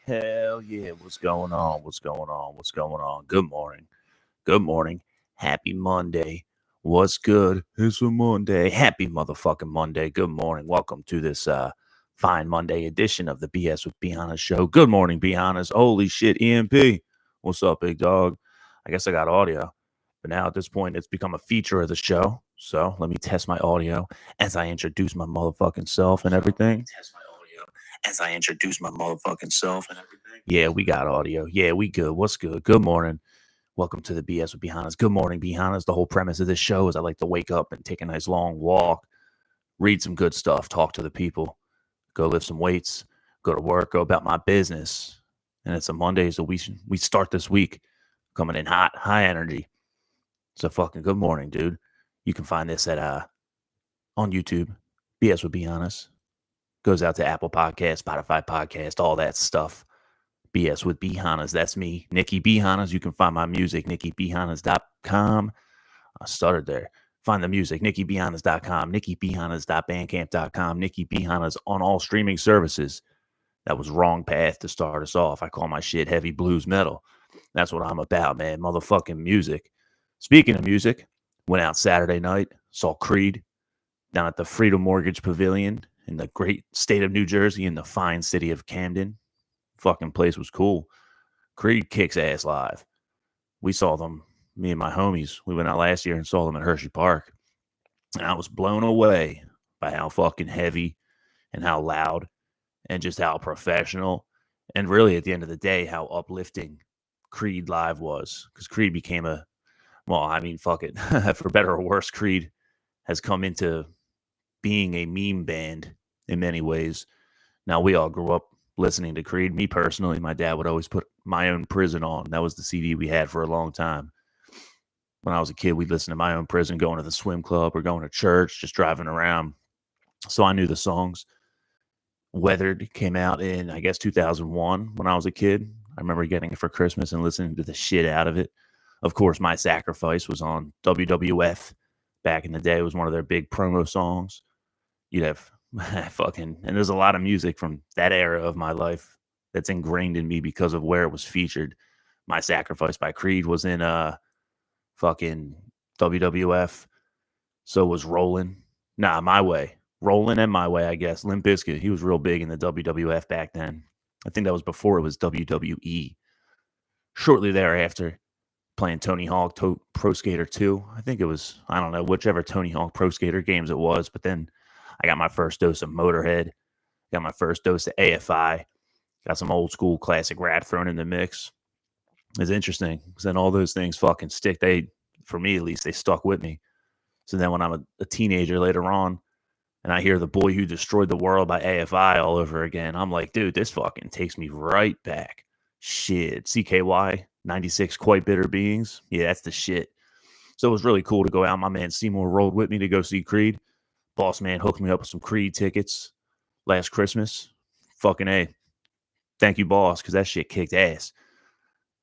Hell yeah. What's going on? What's going on? What's going on? Good morning. Good morning. Happy Monday. What's good? It's a Monday. Happy motherfucking Monday. Good morning. Welcome to this fine Monday edition of the BS with Hannas show. Good morning, Hannas. Holy shit, EMP. What's up, big dog? I guess I got audio. But now at this point, it's become a feature of the show. So let me test my audio as I introduce my motherfucking self and everything. Yeah, we got audio. Yeah, we good. What's good? Good morning. Welcome to the BS with Hannas. Good morning, Hannas. The whole premise of this show is I like to wake up and take a nice long walk, read some good stuff, talk to the people, go lift some weights, go to work, go about my business. And it's a Monday, so we start this week coming in hot, high energy. So fucking good morning, dude. You can find this at on YouTube. BS with Hannas. Goes out to Apple Podcast, Spotify Podcast, all that stuff. BS with Hannas. That's me, Nikki Hannas. You can find my music, nickybhannas.com. I started there. Find the music, nickybhannas.com, nickybhannas.bandcamp.com, Nikki Hannas on all streaming services. That was wrong path to start us off. I call my shit heavy blues metal. That's what I'm about, man. Motherfucking music. Speaking of music, went out Saturday night, saw Creed down at the Freedom Mortgage Pavilion in the great state of New Jersey in the fine city of Camden. Fucking place was cool. Creed kicks ass live. We saw them, me and my homies. We went out last year and saw them at Hershey Park. And I was blown away by how fucking heavy and how loud and just how professional. And really, at the end of the day, how uplifting Creed live was. Because Creed became fuck it. For better or worse, Creed has come into being a meme band in many ways. Now, we all grew up listening to Creed. Me personally, my dad would always put My Own Prison on. That was the CD we had for a long time. When I was a kid, we'd listen to My Own Prison going to the swim club or going to church, just driving around. So I knew the songs. Weathered came out in, I guess, 2001 when I was a kid. I remember getting it for Christmas and listening to the shit out of it. Of course, My Sacrifice was on WWF back in the day. It was one of their big promo songs. You'd have and there's a lot of music from that era of my life that's ingrained in me because of where it was featured. My Sacrifice by Creed was in fucking WWF. So was Rollin'. My Way. Rollin' and My Way, I guess. Limp Bizkit, he was real big in the WWF back then. I think that was before it was WWE. Shortly thereafter, playing Tony Hawk Pro Skater 2. I think it was, I don't know, whichever Tony Hawk Pro Skater games it was, but then I got my first dose of Motorhead, got my first dose of AFI, got some old school classic rap thrown in the mix. It's interesting because then all those things fucking stick. For me at least, they stuck with me. So then when I'm a teenager later on and I hear The Boy Who Destroyed the World by AFI all over again, I'm like, dude, this fucking takes me right back. Shit. CKY, 96 Quite Bitter Beings. Yeah, that's the shit. So it was really cool to go out. My man Seymour rolled with me to go see Creed. Boss man hooked me up with some Creed tickets last Christmas. Fucking A. Thank you, boss, because that shit kicked ass.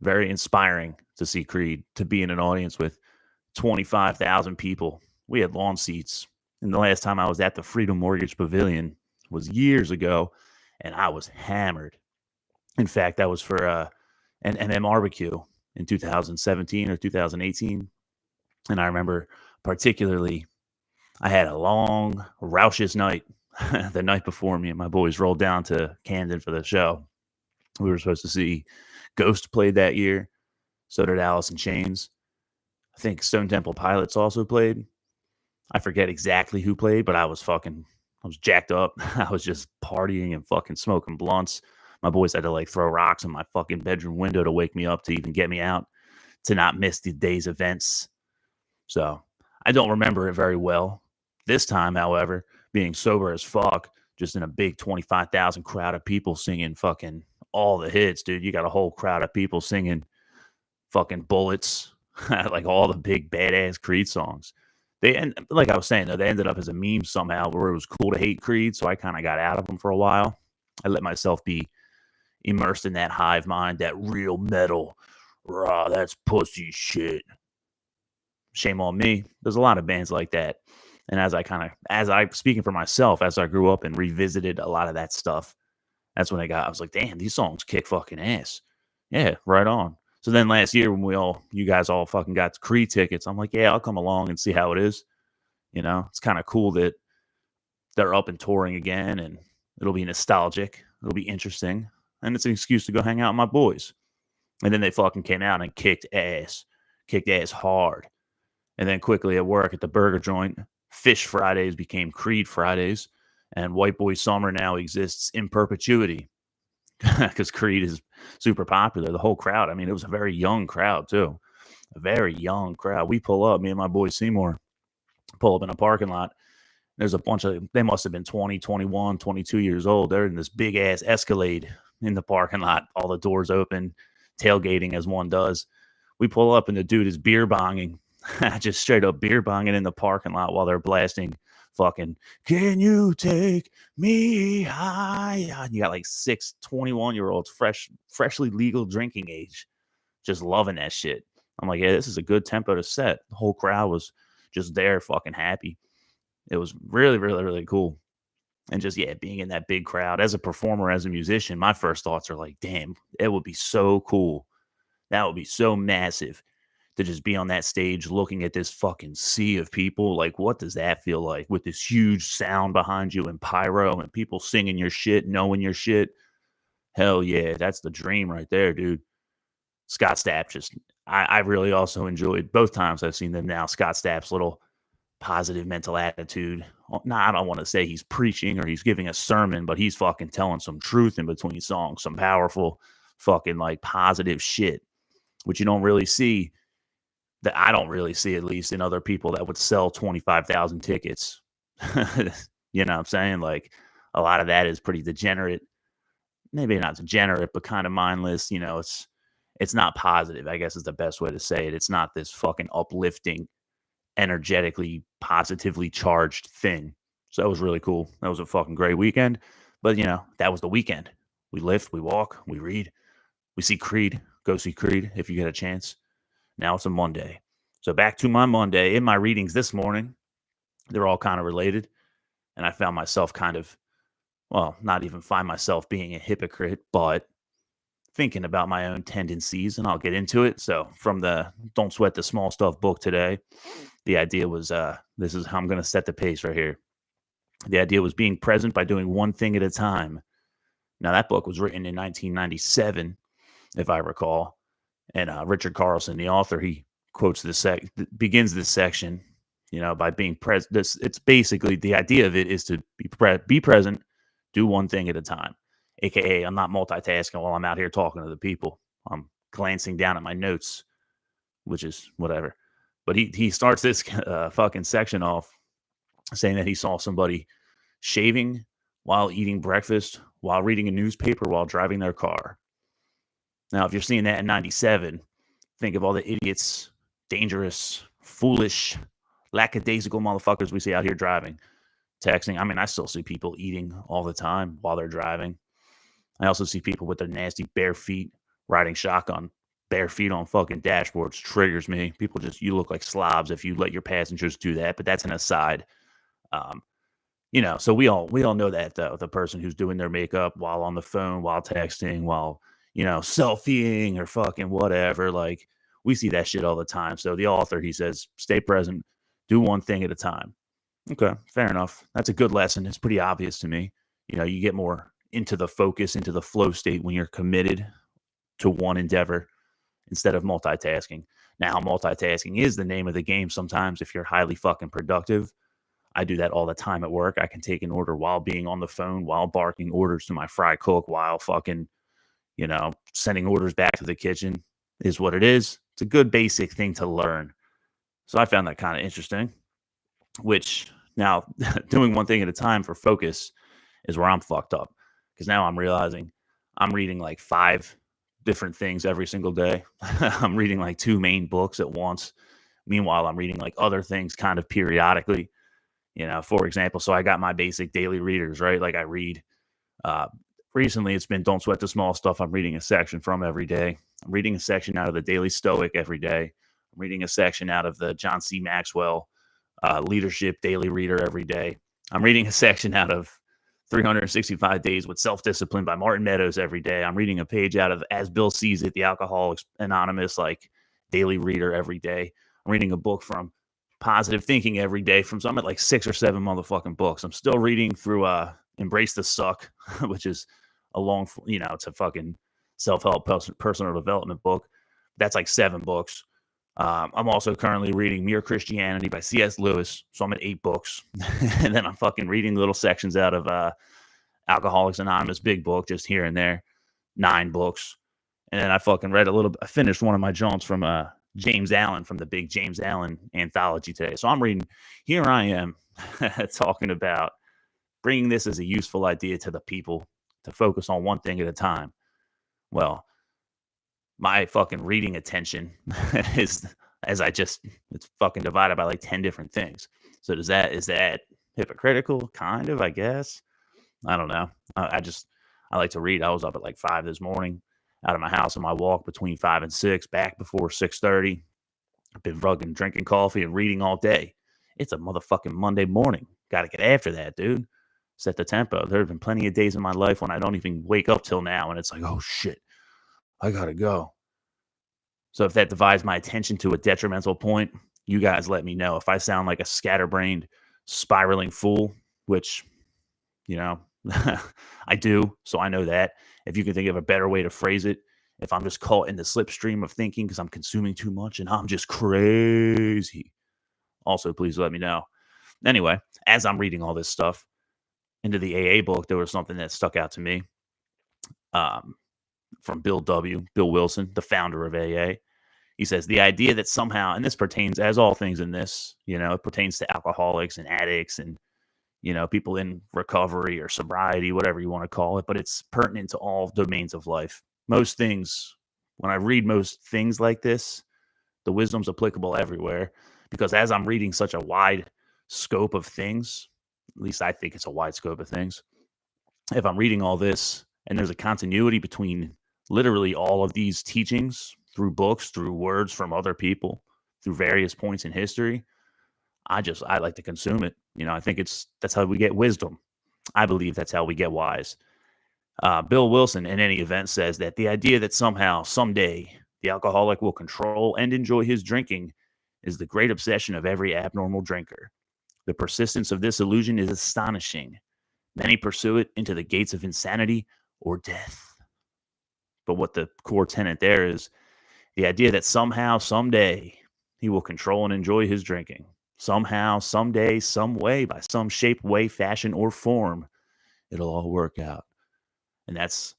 Very inspiring to see Creed, to be in an audience with 25,000 people. We had lawn seats. And the last time I was at the Freedom Mortgage Pavilion was years ago, and I was hammered. In fact, that was for an MM barbecue in 2017 or 2018. And I remember particularly I had a long, raucous night the night before. Me and my boys rolled down to Camden for the show. We were supposed to see Ghost played that year. So did Alice in Chains. I think Stone Temple Pilots also played. I forget exactly who played, but I was jacked up. I was just partying and fucking smoking blunts. My boys had to throw rocks in my fucking bedroom window to wake me up to even get me out to not miss the day's events. So I don't remember it very well. This time, however, being sober as fuck, just in a big 25,000 crowd of people singing fucking all the hits, dude. You got a whole crowd of people singing fucking Bullets, all the big badass Creed songs. Like I was saying, though, they ended up as a meme somehow where it was cool to hate Creed, so I kind of got out of them for a while. I let myself be immersed in that hive mind, that real metal, raw, that's pussy shit. Shame on me. There's a lot of bands like that. And speaking for myself, as I grew up and revisited a lot of that stuff That's when I was like, damn, these songs kick fucking ass. Yeah, right on. So then last year when you guys all fucking got Creed tickets, I'm like, yeah, I'll come along and see how it is. It's kind of cool that they're up and touring again, and it'll be nostalgic. It'll be interesting, and it's an excuse to go hang out with my boys. And then they fucking came out and kicked ass hard. And then quickly at work at the burger joint, Fish Fridays became Creed Fridays, and White Boy Summer now exists in perpetuity because Creed is super popular. The whole crowd, I mean, it was a very young crowd too, a very young crowd. We pull up, me and my boy Seymour pull up in a parking lot. There's a bunch of, they must have been 20, 21, 22 years old. They're in this big ass Escalade in the parking lot, all the doors open, tailgating as one does. We pull up and the dude is beer bonging, just straight up beer bonging in the parking lot while they're blasting fucking, can you take me high? And you got like 6 21-year-olds, freshly legal drinking age, just loving that shit. I'm like, yeah, this is a good tempo to set. The whole crowd was just there fucking happy. It was really, really, really cool. And just, yeah, being in that big crowd as a performer, as a musician, my first thoughts are like, damn, it would be so cool. That would be so massive to just be on that stage looking at this fucking sea of people. Like, what does that feel like with this huge sound behind you and pyro and people singing your shit, knowing your shit? Hell yeah, that's the dream right there, dude. Scott Stapp I really also enjoyed both times I've seen them now. Scott Stapp's little positive mental attitude. I don't want to say he's preaching or he's giving a sermon, but he's fucking telling some truth in between songs, some powerful fucking like positive shit, which you don't really see, that I don't really see, at least in other people that would sell 25,000 tickets. You know what I'm saying? Like, a lot of that is pretty degenerate. Maybe not degenerate, but kind of mindless. It's not positive, I guess is the best way to say it. It's not this fucking uplifting, energetically, positively charged thing. So that was really cool. That was a fucking great weekend. But, that was the weekend. We lift, we walk, we read, we see Creed. Go see Creed if you get a chance. Now it's a Monday. So back to my Monday. In my readings this morning, they're all kind of related. And I found myself not even find myself being a hypocrite, but thinking about my own tendencies, and I'll get into it. So from the Don't Sweat the Small Stuff book today, the idea was, this is how I'm going to set the pace right here. The idea was being present by doing one thing at a time. Now, that book was written in 1997, if I recall. And Richard Carlson, the author, he quotes begins this section, by being present. It's basically, the idea of it is to be present, do one thing at a time. AKA, I'm not multitasking while I'm out here talking to the people. I'm glancing down at my notes, which is whatever. But he starts this fucking section off saying that he saw somebody shaving while eating breakfast, while reading a newspaper, while driving their car. Now, if you're seeing that in 97, think of all the idiots, dangerous, foolish, lackadaisical motherfuckers we see out here driving, texting. I mean, I still see people eating all the time while they're driving. I also see people with their nasty bare feet riding shotgun. Bare feet on fucking dashboards triggers me. People you look like slobs if you let your passengers do that, but that's an aside. So we all know that, though, the person who's doing their makeup while on the phone, while texting, while, selfieing or fucking whatever, like, we see that shit all the time. So the author, he says, stay present, do one thing at a time. Okay, fair enough. That's a good lesson. It's pretty obvious to me. You get more into the focus, into the flow state when you're committed to one endeavor instead of multitasking. Now, multitasking is the name of the game sometimes if you're highly fucking productive. I do that all the time at work. I can take an order while being on the phone, while barking orders to my fry cook, while fucking, sending orders back to the kitchen. Is what it is. It's a good basic thing to learn. So I found that kind of interesting, which now doing one thing at a time for focus is where I'm fucked up, because now I'm realizing I'm reading like 5 different things every single day. I'm reading like 2 main books at once. Meanwhile, I'm reading like other things kind of periodically. For example, so I got my basic daily readers, right? Like I read, recently it's been Don't Sweat the Small Stuff. I'm reading a section from every day. I'm reading a section out of the Daily Stoic every day. I'm reading a section out of the John C. Maxwell Leadership Daily Reader every day. I'm reading a section out of 365 Days with Self-Discipline by Martin Meadows every day. I'm reading a page out of As Bill Sees It, the Alcoholics Anonymous, like daily reader every day. I'm reading a book from Positive Thinking every day. So I'm at like 6 or 7 motherfucking books. I'm still reading through Embrace the Suck, which is a long, it's a fucking self-help personal development book. That's like 7 books. I'm also currently reading Mere Christianity by C.S. Lewis. So I'm at 8 books. And then I'm fucking reading little sections out of Alcoholics Anonymous, big book, just here and there. 9 books. And then I fucking read I finished one of my jaunts from James Allen, from the big James Allen anthology today. So I'm reading, here I am talking about bringing this as a useful idea to the people to focus on one thing at a time. Well, my fucking reading attention is, it's fucking divided by like 10 different things. So is that hypocritical? Kind of, I guess. I don't know. I like to read. I was up at like 5 this morning, out of my house on my walk between 5 and 6, back before 6:30. I've been fucking drinking coffee and reading all day. It's a motherfucking Monday morning. Got to get after that, dude. Set the tempo. There have been plenty of days in my life when I don't even wake up till now, and it's like, oh shit, I gotta go. So if that divides my attention to a detrimental point, you guys let me know. If I sound like a scatterbrained, spiraling fool, which, I do, so I know that. If you can think of a better way to phrase it, if I'm just caught in the slipstream of thinking because I'm consuming too much and I'm just crazy, also please let me know. Anyway, as I'm reading all this stuff into the AA book, there was something that stuck out to me from Bill Wilson, the founder of AA. He says the idea that somehow, and this pertains, as all things in this, it pertains to alcoholics and addicts and, people in recovery or sobriety, whatever you want to call it, but it's pertinent to all domains of life. Most things, when I read most things like this, the wisdom's applicable everywhere, because as I'm reading such a wide scope of things, at least I think it's a wide scope of things. If I'm reading all this and there's a continuity between literally all of these teachings through books, through words from other people, through various points in history, I like to consume it. I think that's how we get wisdom. I believe that's how we get wise. Bill Wilson, in any event, says that the idea that somehow, someday, the alcoholic will control and enjoy his drinking is the great obsession of every abnormal drinker. The persistence of this illusion is astonishing. Many pursue it into the gates of insanity or death. But what the core tenet there is, the idea that somehow, someday, he will control and enjoy his drinking. Somehow, someday, some way, by some shape, way, fashion, or form, it'll all work out. And that's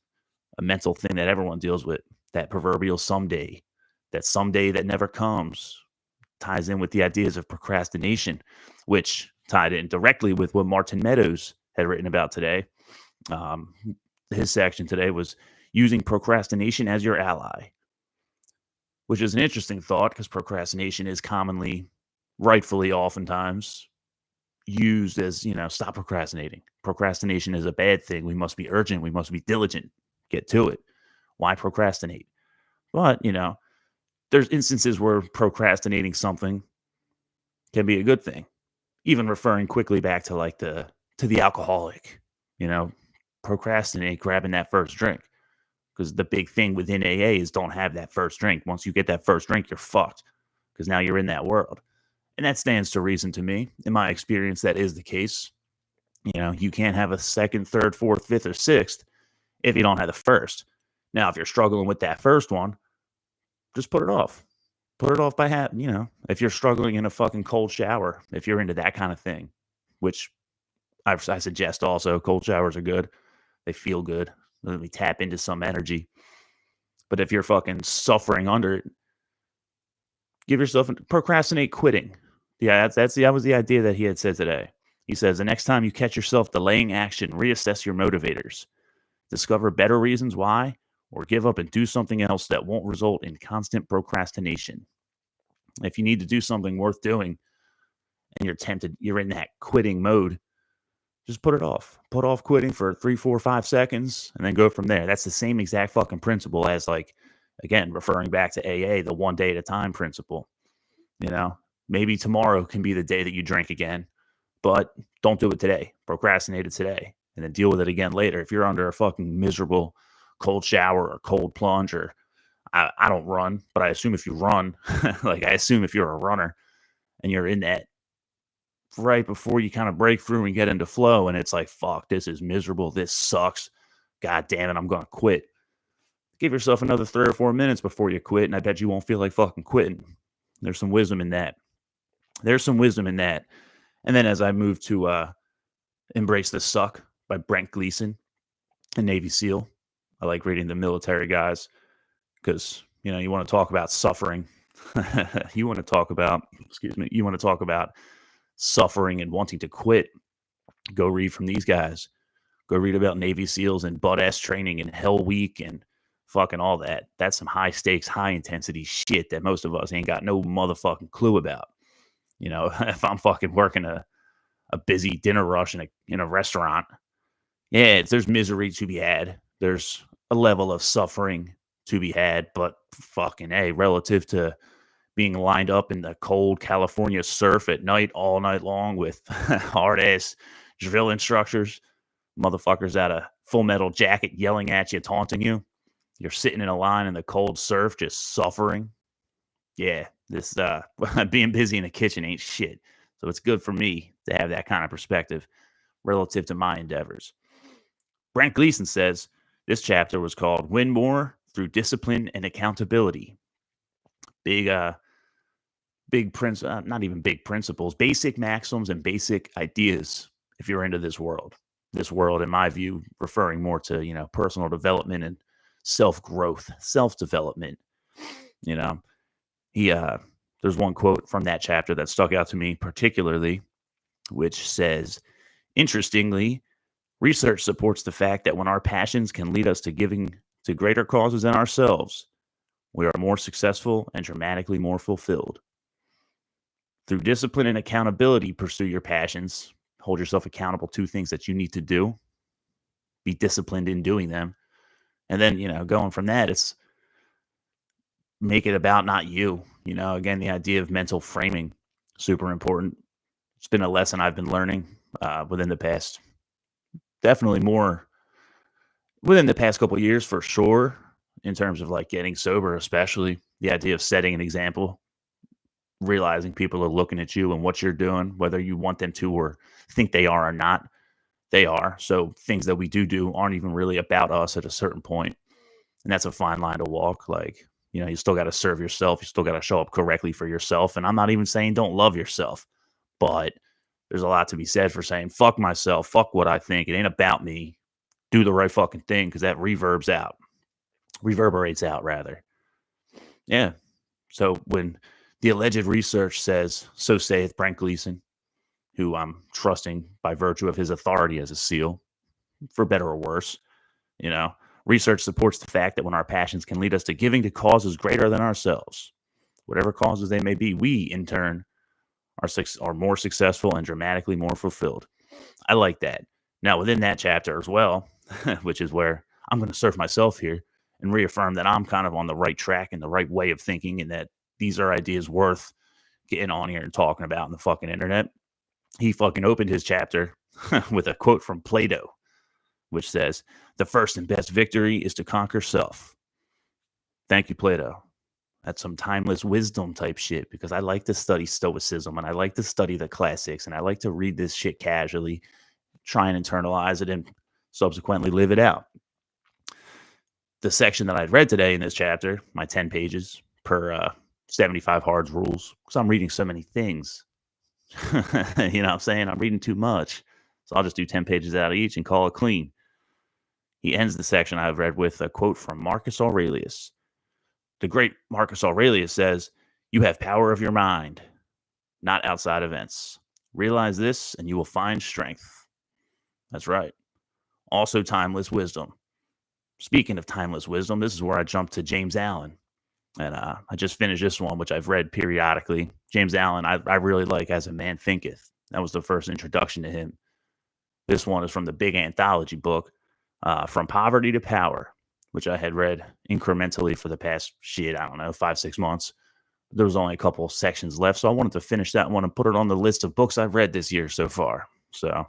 a mental thing that everyone deals with, that proverbial someday, that someday that never comes, ties in with the ideas of procrastination, which tied in directly with what Martin Meadows had written about today. His section today was using procrastination as your ally, which is an interesting thought because procrastination is commonly, rightfully, oftentimes used as, stop procrastinating. Procrastination is a bad thing. We must be urgent. We must be diligent. Get to it. Why procrastinate? But, there's instances where procrastinating something can be a good thing. Even referring quickly back to the alcoholic, procrastinate grabbing that first drink. Because the big thing within AA is don't have that first drink. Once you get that first drink, you're fucked. Because now you're in that world. And that stands to reason to me. In my experience, that is the case. You can't have a second, third, fourth, fifth, or sixth if you don't have the first. Now, if you're struggling with that first one, just put it off. Put it off by if you're struggling in a fucking cold shower, if you're into that kind of thing, which I suggest also, cold showers are good. They feel good. Let me tap into some energy. But if you're fucking suffering under it, give yourself procrastinate quitting. Yeah, that was the idea that he had said today. He says the next time you catch yourself delaying action, reassess your motivators. Discover better reasons why, or give up and do something else that won't result in constant procrastination. If you need to do something worth doing and you're in that quitting mode, just put it off. Put off quitting for 3, 4, 5 seconds and then go from there. That's the same exact fucking principle as, again, referring back to AA, the one day at a time principle. Maybe tomorrow can be the day that you drink again, but don't do it today. Procrastinate it today. and then deal with it again later. If you're under a fucking miserable cold shower or cold plunge, or I don't run, but I assume if you run, like I assume if you're a runner and you're in that right before you kind of break through and get into flow, and it's like, fuck, this is miserable. This sucks. God damn it, I'm going to quit. Give yourself another 3 or 4 minutes before you quit, and I bet you won't feel like fucking quitting. There's some wisdom in that. And then as I move to Embrace the Suck by Brent Gleason, a Navy SEAL. I like reading the military guys because, you want to talk about suffering. You want to talk about suffering and wanting to quit. Go read from these guys. Go read about Navy SEALs and butt-ass training and Hell Week and fucking all that. That's some high-stakes, high-intensity shit that most of us ain't got no motherfucking clue about. If I'm fucking working a busy dinner rush in a restaurant, yeah, there's misery to be had. There's a level of suffering to be had, but fucking A, relative to being lined up in the cold California surf at night all night long with hard-ass drill instructors, motherfuckers at a Full Metal Jacket yelling at you, taunting you. You're sitting in a line in the cold surf just suffering. Yeah, this being busy in the kitchen ain't shit. So it's good for me to have that kind of perspective relative to my endeavors. Brent Gleason says this chapter was called Win More Through Discipline and Accountability. Not even big principles, basic maxims and basic ideas if you're into this world. This world, in my view, referring more to, personal development and self-growth, self-development. There's one quote from that chapter that stuck out to me particularly, which says, interestingly, research supports the fact that when our passions can lead us to giving to greater causes than ourselves, we are more successful and dramatically more fulfilled. Through discipline and accountability, pursue your passions. Hold yourself accountable to things that you need to do. Be disciplined in doing them. And then, going from that, it's make it about not you. Again, the idea of mental framing, super important. It's been a lesson I've been learning within the past couple of years for sure, in terms of like getting sober, especially the idea of setting an example, realizing people are looking at you and what you're doing, whether you want them to or think they are or not, they are. So things that we do aren't even really about us at a certain point. And that's a fine line to walk. Like, you still got to serve yourself. You still got to show up correctly for yourself. And I'm not even saying don't love yourself, but there's a lot to be said for saying, fuck myself, fuck what I think. It ain't about me. Do the right fucking thing, because that reverberates out rather. Yeah. So when the alleged research says, so saith Brent Gleason, who I'm trusting by virtue of his authority as a SEAL, for better or worse, research supports the fact that when our passions can lead us to giving to causes greater than ourselves, whatever causes they may be, we in turn are more successful and dramatically more fulfilled. I like that. Now, within that chapter as well, which is where I'm going to serve myself here and reaffirm that I'm kind of on the right track and the right way of thinking, and that these are ideas worth getting on here and talking about in the fucking internet. He fucking opened his chapter with a quote from Plato, which says, "The first and best victory is to conquer self." Thank you, Plato. That's some timeless wisdom type shit, because I like to study Stoicism and I like to study the classics and I like to read this shit casually, try and internalize it and subsequently live it out. The section that I'd read today in this chapter, my 10 pages per 75 Hards rules, because I'm reading so many things. You know what I'm saying? I'm reading too much. So I'll just do 10 pages out of each and call it clean. He ends the section I've read with a quote from Marcus Aurelius. The great Marcus Aurelius says, "You have power of your mind, not outside events. Realize this and you will find strength." That's right. Also timeless wisdom. Speaking of timeless wisdom, this is where I jump to James Allen. And I just finished this one, which I've read periodically. James Allen, I really like As a Man Thinketh. That was the first introduction to him. This one is from the big anthology book, From Poverty to Power, which I had read incrementally for the past, 5-6 months. There was only a couple sections left, so I wanted to finish that one and put it on the list of books I've read this year so far. So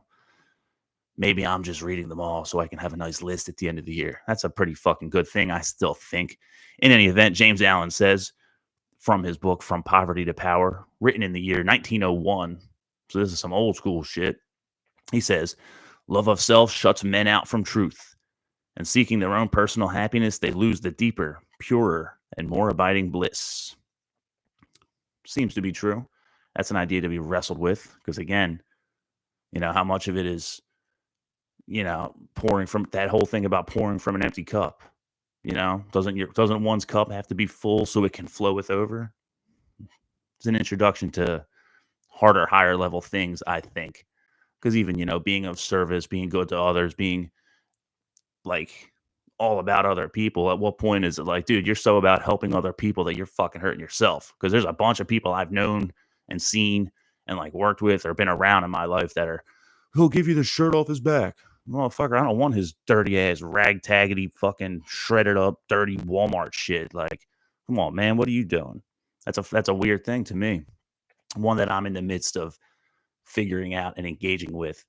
maybe I'm just reading them all so I can have a nice list at the end of the year. That's a pretty fucking good thing, I still think. In any event, James Allen says from his book, From Poverty to Power, written in the year 1901. So this is some old school shit. He says, love of self shuts men out from truth, and seeking their own personal happiness, they lose the deeper, purer, and more abiding bliss. Seems to be true. That's an idea to be wrestled with, because again, how much of it is, pouring from that whole thing about pouring from an empty cup. Doesn't one's cup have to be full so it can floweth over? It's an introduction to harder, higher level things, I think. Because even, being of service, being good to others, being like all about other people, at what point is it like, dude, you're so about helping other people that you're fucking hurting yourself? Because there's a bunch of people I've known and seen and like worked with or been around in my life that are, he'll give you the shirt off his back. Motherfucker, I don't want his dirty ass, ragtaggedy, fucking shredded up, dirty Walmart shit. Like, come on, man, what are you doing? That's a weird thing to me. One that I'm in the midst of figuring out and engaging with.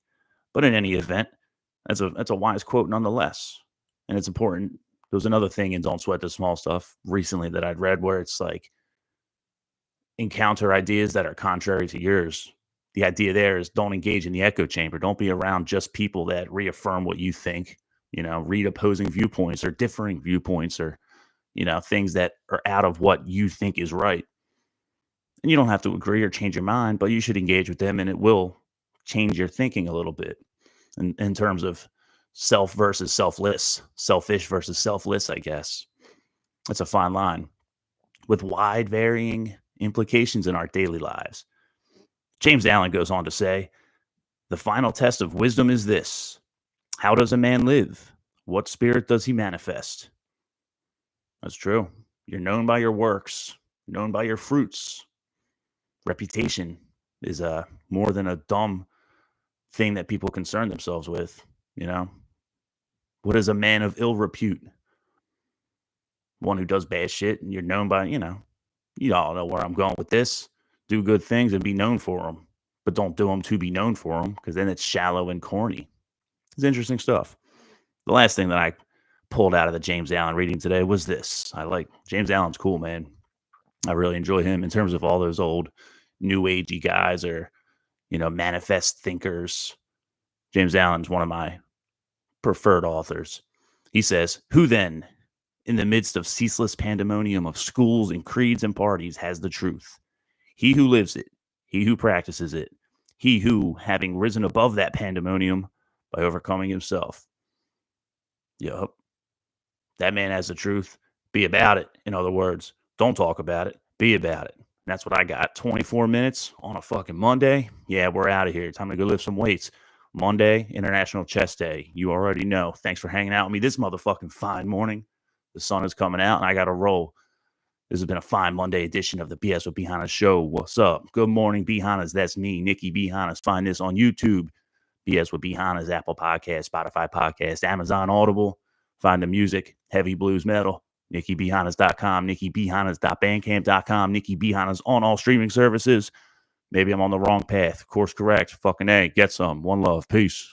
But in any event, that's a wise quote nonetheless. And it's important. There was another thing in Don't Sweat the Small Stuff recently that I'd read where it's like, encounter ideas that are contrary to yours. The idea there is don't engage in the echo chamber. Don't be around just people that reaffirm what you think. Read opposing viewpoints or differing viewpoints or, things that are out of what you think is right. And you don't have to agree or change your mind, but you should engage with them and it will change your thinking a little bit in terms of self versus selfless, selfish versus selfless, I guess. That's a fine line with wide varying implications in our daily lives. James Allen goes on to say, the final test of wisdom is this: how does a man live? What spirit does he manifest? That's true. You're known by your works, known by your fruits. Reputation is more than a dumb thing that people concern themselves with. What is a man of ill repute? One who does bad shit, and you're known by, you all know where I'm going with this. Do good things and be known for them, but don't do them to be known for them, because then it's shallow and corny. It's interesting stuff. The last thing that I pulled out of the James Allen reading today was this. I like James Allen's cool, man. I really enjoy him in terms of all those old new agey guys or, manifest thinkers. James Allen's one of my preferred authors. He says, who then, in the midst of ceaseless pandemonium of schools and creeds and parties, has the truth? He who lives it, he who practices it, he who, having risen above that pandemonium by overcoming himself. Yup. That man has the truth. Be about it. In other words, don't talk about it. Be about it. And that's what I got. 24 minutes on a fucking Monday. Yeah, we're out of here. Time to go lift some weights. Monday, International Chest Day. You already know. Thanks for hanging out with me this motherfucking fine morning. The sun is coming out and I got to roll. This has been a fine Monday edition of the BS with B. Hannas show. What's up? Good morning, B. Hannas. That's me, Nikki B. Hannas. Find this on YouTube, BS with B. Hannas, Apple Podcast, Spotify Podcast, Amazon Audible. Find the music, heavy blues metal, nikkibhannas.com, nikkibhannas.bandcamp.com, Nikki B. Hannas on all streaming services. Maybe I'm on the wrong path. Course correct. Fucking A. Get some. One love. Peace.